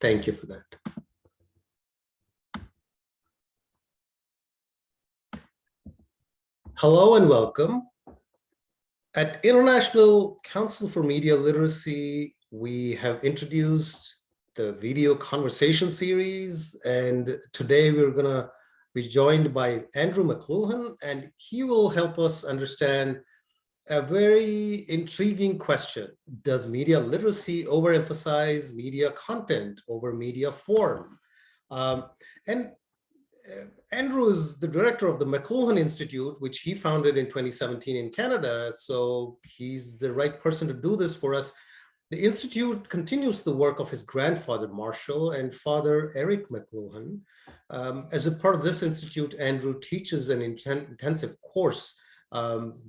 Thank you for that. Hello and welcome. At International Council for Media Literacy, we have introduced the video conversation series, and today we're going to be joined by Andrew McLuhan, and he will help us understand a very intriguing question. Does media literacy overemphasize media content over media form? Andrew is the director of the McLuhan Institute, which he founded in 2017 in Canada. So he's the right person to do this for us. The Institute continues the work of his grandfather, Marshall, and father, Eric McLuhan. As a part of this institute, Andrew teaches an intensive course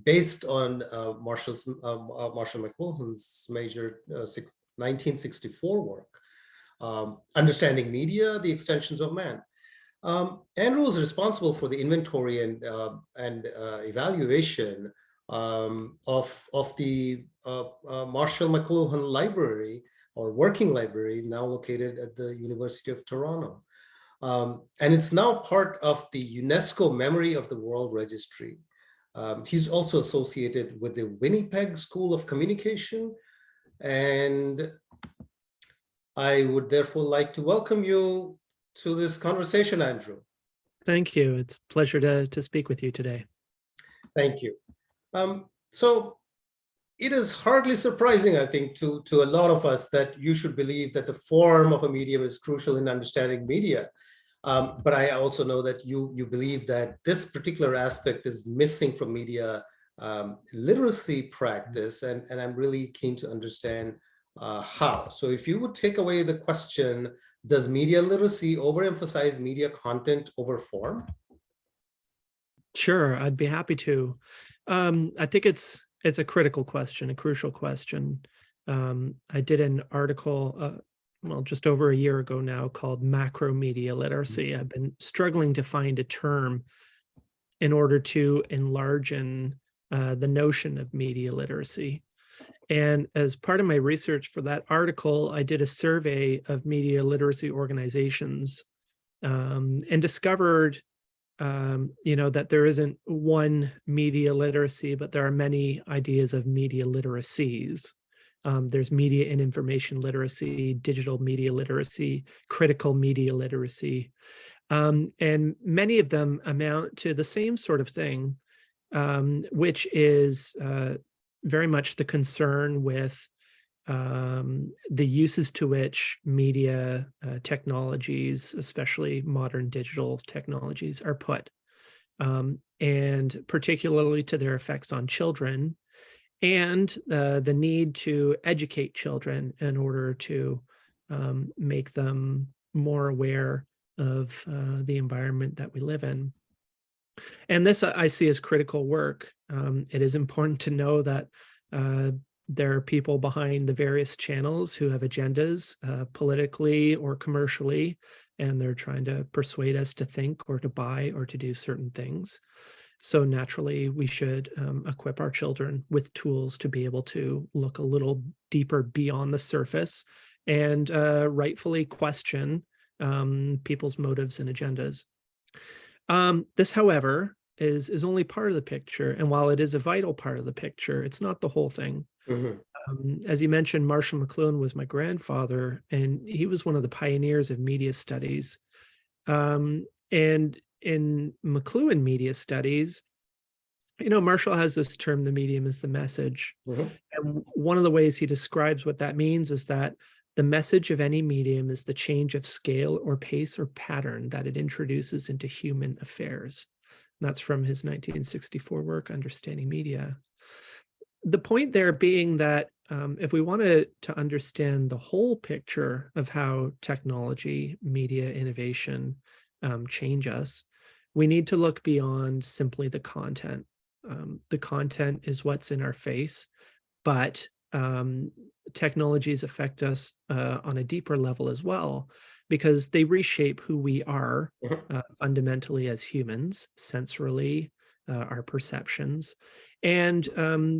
based on Marshall McLuhan's major 1964 work, Understanding Media, the Extensions of Man. Andrew is responsible for the inventory and evaluation of the Marshall McLuhan Library, or working library, now located at the University of Toronto. And it's now part of the UNESCO Memory of the World Registry. He's also associated with the Winnipeg School of Communication. And I would therefore like to welcome you to this conversation, Andrew. Thank you. It's a pleasure to speak with you today. Thank you. So it is hardly surprising, I think, to a lot of us that you should believe that the form of a medium is crucial in understanding media. But I also know that you believe that this particular aspect is missing from media literacy practice, and I'm really keen to understand how. So if you would take away the question, does media literacy overemphasize media content over form? Sure, I'd be happy to. I think it's a critical question, a crucial question. I did an article, well, just over a year ago now, called Macro Media Literacy. I've been struggling to find a term in order to enlargen the notion of media literacy. And as part of my research for that article, I did a survey of media literacy organizations and discovered, that there isn't one media literacy, but there are many ideas of media literacies. There's media and information literacy, digital media literacy, critical media literacy. And many of them amount to the same sort of thing, which is very much the concern with the uses to which media technologies, especially modern digital technologies, are put, and particularly to their effects on children, and the need to educate children in order to make them more aware of the environment that we live in. And this I see as critical work. It is important to know that there are people behind the various channels who have agendas, politically or commercially, and they're trying to persuade us to think or to buy or to do certain things. So naturally, we should equip our children with tools to be able to look a little deeper beyond the surface and rightfully question people's motives and agendas. This, however, is only part of the picture. And while it is a vital part of the picture, it's not the whole thing. As you mentioned, Marshall McLuhan was my grandfather, and he was one of the pioneers of media studies. And in McLuhan media studies, Marshall has this term, the medium is the message. And one of the ways he describes what that means is that the message of any medium is the change of scale or pace or pattern that it introduces into human affairs. And that's from his 1964 work, Understanding Media. The point there being that if we wanted to understand the whole picture of how technology, media innovation change us, we need to look beyond simply the content. The content is what's in our face, but technologies affect us on a deeper level as well, because they reshape who we are fundamentally as humans, sensorily, our perceptions, and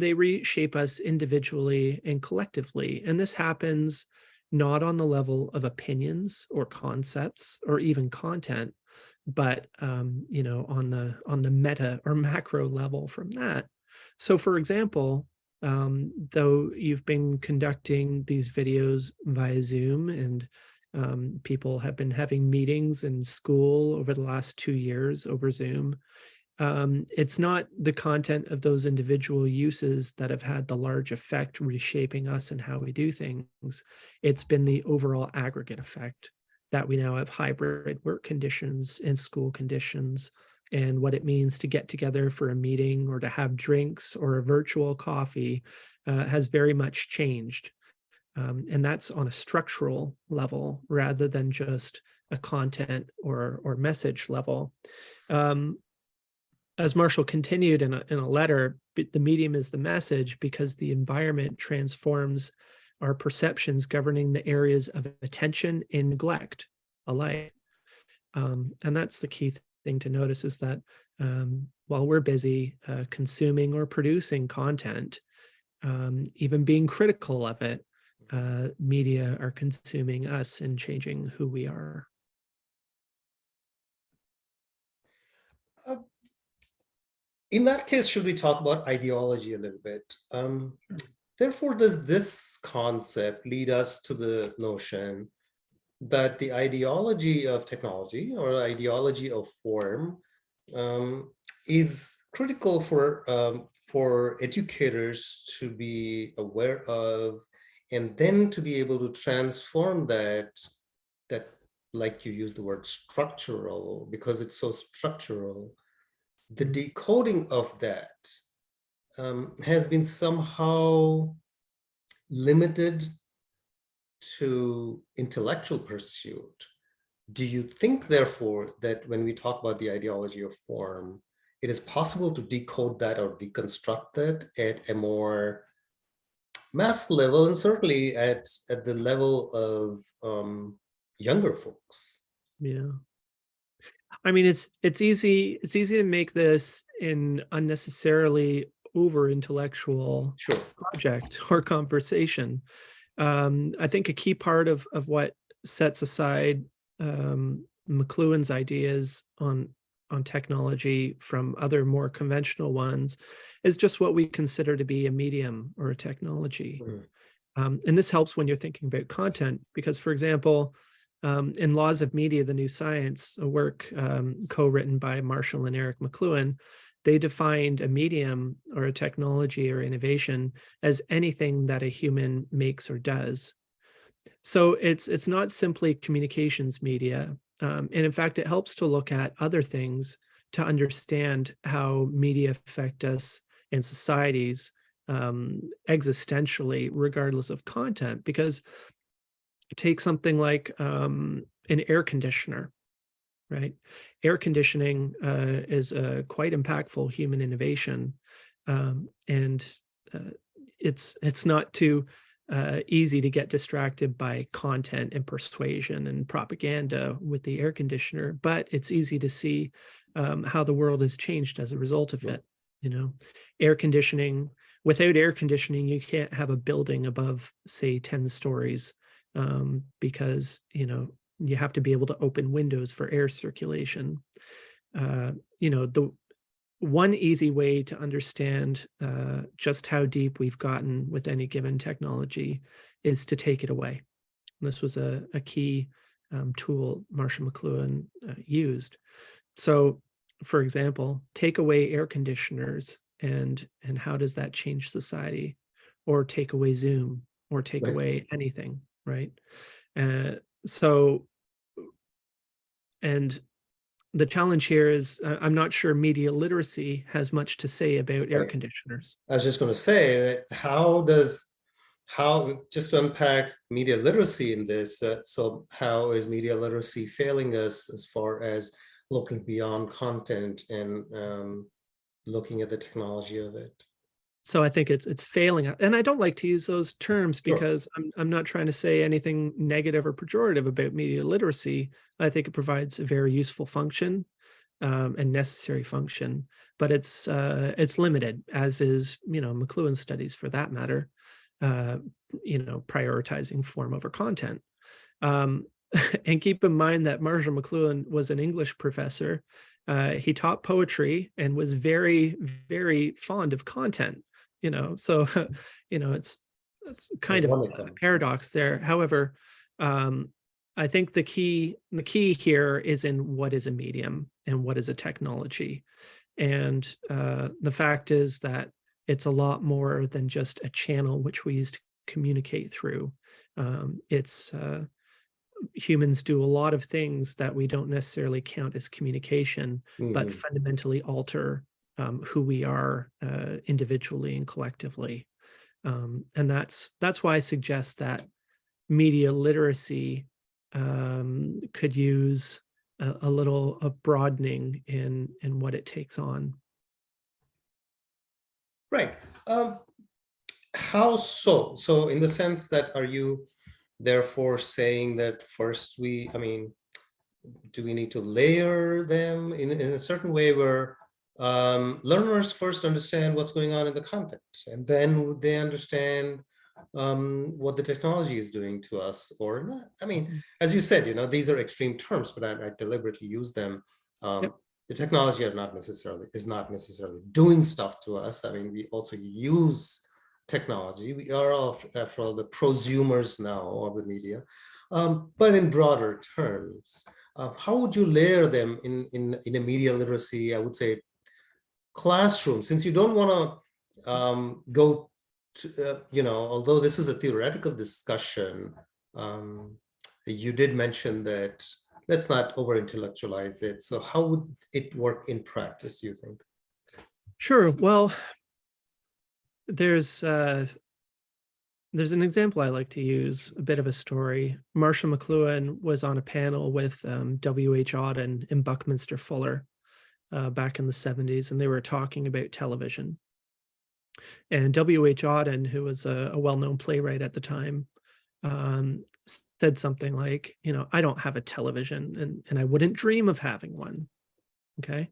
they reshape us individually and collectively. And this happens not on the level of opinions or concepts or even content, but you know, on the meta or macro level from that. So for example, though you've been conducting these videos via Zoom, and people have been having meetings in school over the last 2 years over Zoom, it's not the content of those individual uses that have had the large effect reshaping us and how we do things. It's been the overall aggregate effect that we now have hybrid work conditions and school conditions, and what it means to get together for a meeting or to have drinks or a virtual coffee has very much changed. And that's on a structural level rather than just a content or message level. As Marshall continued in a letter, the medium is the message because the environment transforms our perceptions governing the areas of attention and neglect alike. And that's the key thing to notice, is that while we're busy consuming or producing content, even being critical of it, media are consuming us and changing who we are. In that case, should we talk about ideology a little bit? Therefore, does this concept lead us to the notion that the ideology of technology or ideology of form is critical for educators to be aware of, and then to be able to transform that, like you use the word structural, because it's so structural, the decoding of that has been somehow limited to intellectual pursuit. Do you think, therefore, that when we talk about the ideology of form, it is possible to decode that or deconstruct that at a more mass level, and certainly at the level of younger folks? Yeah. I mean, it's easy to make this an unnecessarily over intellectual Sure. project or conversation. I think a key part of what sets aside McLuhan's ideas on technology from other more conventional ones is just what we consider to be a medium or a technology. And this helps when you're thinking about content, because, for example, in Laws of Media, the New Science, a work co-written by Marshall and Eric McLuhan, they defined a medium or a technology or innovation as anything that a human makes or does. So it's not simply communications media. And in fact, it helps to look at other things to understand how media affect us and societies existentially, regardless of content. Because take something like an air conditioner, right? Air conditioning is a quite impactful human innovation, and it's not too easy to get distracted by content and persuasion and propaganda with the air conditioner, but it's easy to see how the world has changed as a result of it. You know, air conditioning, without air conditioning, you can't have a building above, say, 10 stories, because, you know, you have to be able to open windows for air circulation. You know, the one easy way to understand just how deep we've gotten with any given technology is to take it away. And this was a key tool Marshall McLuhan used. So, for example, take away air conditioners, and how does that change society? Or take away Zoom, or take away anything, right? So, and the challenge here is I'm not sure media literacy has much to say about air conditioners. I was just going to say that how just to unpack media literacy in this, so how is media literacy failing us as far as looking beyond content and looking at the technology of it? So I think it's failing, and I don't like to use those terms because I'm not trying to say anything negative or pejorative about media literacy. I think it provides a very useful function and necessary function, but it's limited, as is, you know, McLuhan studies for that matter. prioritizing form over content. And keep in mind that Marshall McLuhan was an English professor. He taught poetry and was very, very fond of content, so, it's kind of a paradox there. However, I think the key here is in what is a medium and what is a technology. And the fact is that it's a lot more than just a channel which we use to communicate through. Humans do a lot of things that we don't necessarily count as communication, but fundamentally alter who we are individually and collectively. And that's why I suggest that media literacy could use a little broadening in what it takes on. Right. How so? So in the sense that, are you therefore saying that first do we need to layer them in a certain way where learners first understand what's going on in the context, and then they understand what the technology is doing to us or not? As you said, these are extreme terms, but I deliberately use them. Yep. The technology is not necessarily doing stuff to us. We also use technology. We are all, after all, the prosumers now of the media. But in broader terms, how would you layer them in a media literacy, I would say, classroom? Since you don't want to go to, although this is a theoretical discussion, you did mention that let's not over-intellectualize it. So how would it work in practice, do you think? Sure. Well, there's an example I like to use, a bit of a story. Marshall McLuhan was on a panel with W.H. Auden and Buckminster Fuller back in the 70s, and they were talking about television. And W.H. Auden, who was a well-known playwright at the time, said something like, I don't have a television, and I wouldn't dream of having one. Okay.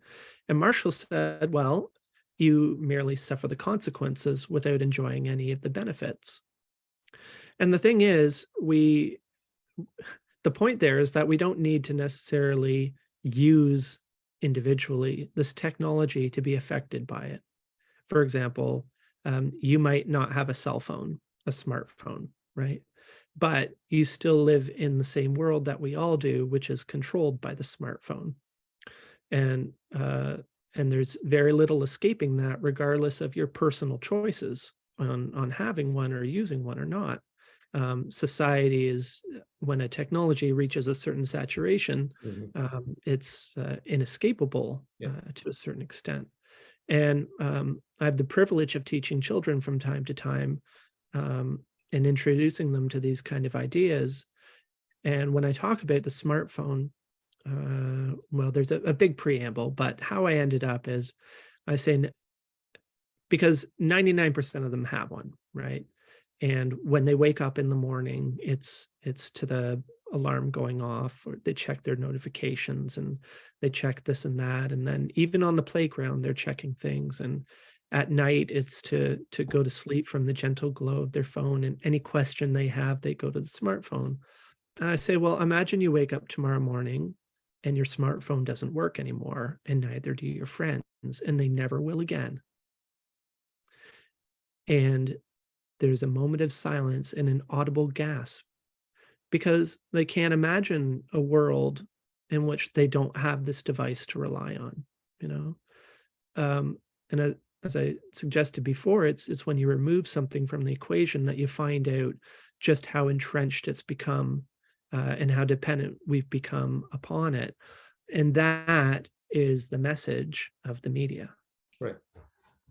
And Marshall said, well, you merely suffer the consequences without enjoying any of the benefits. And the thing is, the point there is that we don't need to necessarily use individually this technology to be affected by it. For example, you might not have a cell phone, a smartphone, right? But you still live in the same world that we all do, which is controlled by the smartphone. And there's very little escaping that, regardless of your personal choices on having one or using one or not. Society is, when a technology reaches a certain saturation, it's inescapable to a certain extent. And I have the privilege of teaching children from time to time and introducing them to these kind of ideas. And when I talk about the smartphone, well, there's a big preamble, but how I ended up is I say, because 99% of them have one, right? And when they wake up in the morning, it's to the alarm going off, or they check their notifications and they check this and that. And then even on the playground, they're checking things. And at night, it's to go to sleep from the gentle glow of their phone. And any question they have, they go to the smartphone. And I say, well, imagine you wake up tomorrow morning and your smartphone doesn't work anymore, and neither do your friends, and they never will again. And there's a moment of silence and an audible gasp, because they can't imagine a world in which they don't have this device to rely on, And as I suggested before, it's when you remove something from the equation that you find out just how entrenched it's become and how dependent we've become upon it. And that is the message of the media. Right.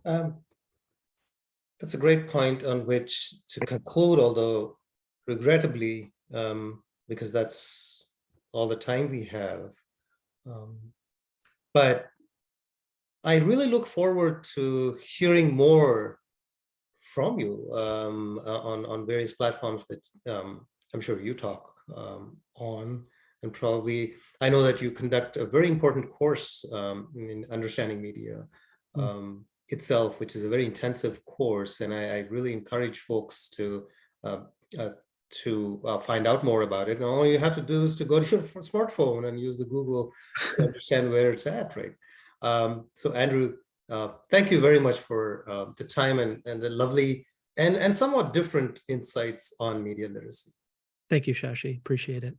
That's a great point on which to conclude, although regrettably, because that's all the time we have. But I really look forward to hearing more from you on various platforms that I'm sure you talk on. And probably, I know that you conduct a very important course in understanding media itself, which is a very intensive course. And I really encourage folks to uh, uh, to find out more about it. And all you have to do is to go to your smartphone and use the Google to understand where it's at, right? So Andrew, thank you very much for the time and the lovely and somewhat different insights on media literacy. Thank you, Shashi. Appreciate it.